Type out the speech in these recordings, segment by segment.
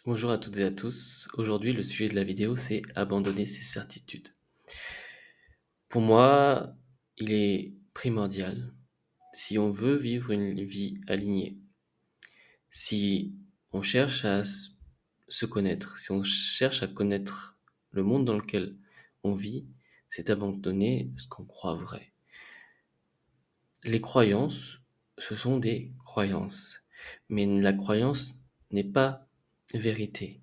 Bonjour à toutes et à tous. Aujourd'hui, le sujet de la vidéo, c'est abandonner ses certitudes. Pour moi, il est primordial, si on veut vivre une vie alignée, si on cherche à se connaître, si on cherche à connaître le monde dans lequel on vit, c'est abandonner ce qu'on croit vrai. Les croyances, ce sont des croyances, mais la croyance n'est pas vérité.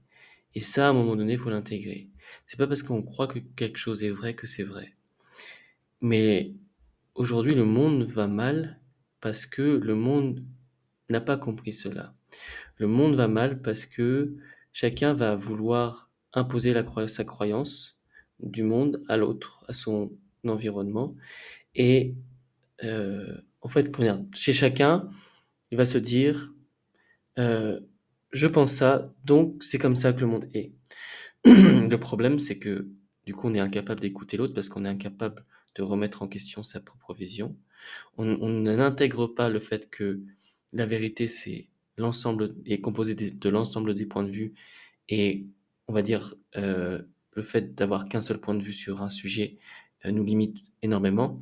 Et ça, à un moment donné, il faut l'intégrer. C'est pas parce qu'on croit que quelque chose est vrai que c'est vrai. Mais aujourd'hui, le monde va mal parce que le monde n'a pas compris cela. Le monde va mal parce que chacun va vouloir imposer sa croyance du monde à l'autre, à son environnement. Et en fait, regarde, chez chacun, il va se dire, je pense ça, donc c'est comme ça que le monde est. Le problème, c'est que du coup, on est incapable d'écouter l'autre parce qu'on est incapable de remettre en question sa propre vision. On n'intègre pas le fait que la vérité, c'est l'ensemble, est composé de l'ensemble des points de vue et on va dire le fait d'avoir qu'un seul point de vue sur un sujet nous limite énormément.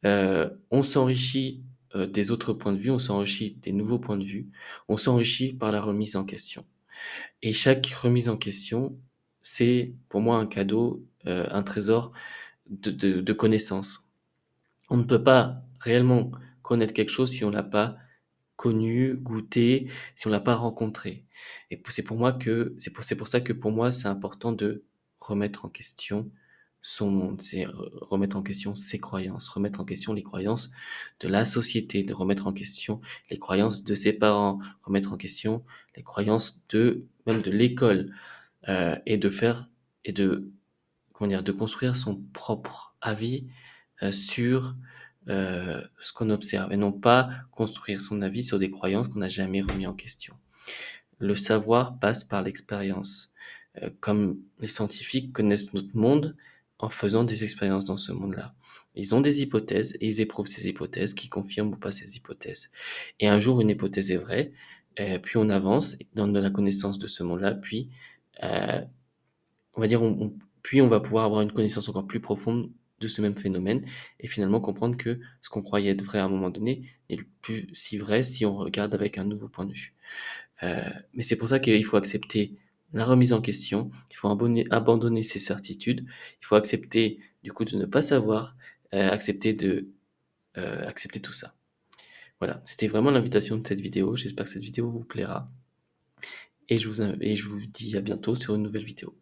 On s'enrichit des autres points de vue, on s'enrichit des nouveaux points de vue, on s'enrichit par la remise en question. Et chaque remise en question, c'est pour moi un cadeau, un trésor de connaissances. On ne peut pas réellement connaître quelque chose si on l'a pas connu, goûté, si on l'a pas rencontré. Et c'est pour moi que c'est pour ça que pour moi c'est important de remettre en question son monde, c'est remettre en question ses croyances, remettre en question les croyances de la société, de remettre en question les croyances de ses parents, remettre en question les croyances de même de l'école, et de faire et de comment dire, de construire son propre avis sur ce qu'on observe et non pas construire son avis sur des croyances qu'on n'a jamais remis en question. Le savoir passe par l'expérience. Comme les scientifiques connaissent notre monde en faisant des expériences dans ce monde-là. Ils ont des hypothèses et ils éprouvent ces hypothèses qui confirment ou pas ces hypothèses. Et un jour, une hypothèse est vraie, puis on avance dans la connaissance de ce monde-là, puis euh, on va dire, puis on va pouvoir avoir une connaissance encore plus profonde de ce même phénomène et finalement comprendre que ce qu'on croyait être vrai à un moment donné n'est plus si vrai si on regarde avec un nouveau point de vue. Mais c'est pour ça qu'il faut accepter la remise en question, il faut abandonner ses certitudes, il faut accepter du coup de ne pas savoir, accepter tout ça. Voilà, c'était vraiment l'invitation de cette vidéo. J'espère que cette vidéo vous plaira et je vous dis à bientôt sur une nouvelle vidéo.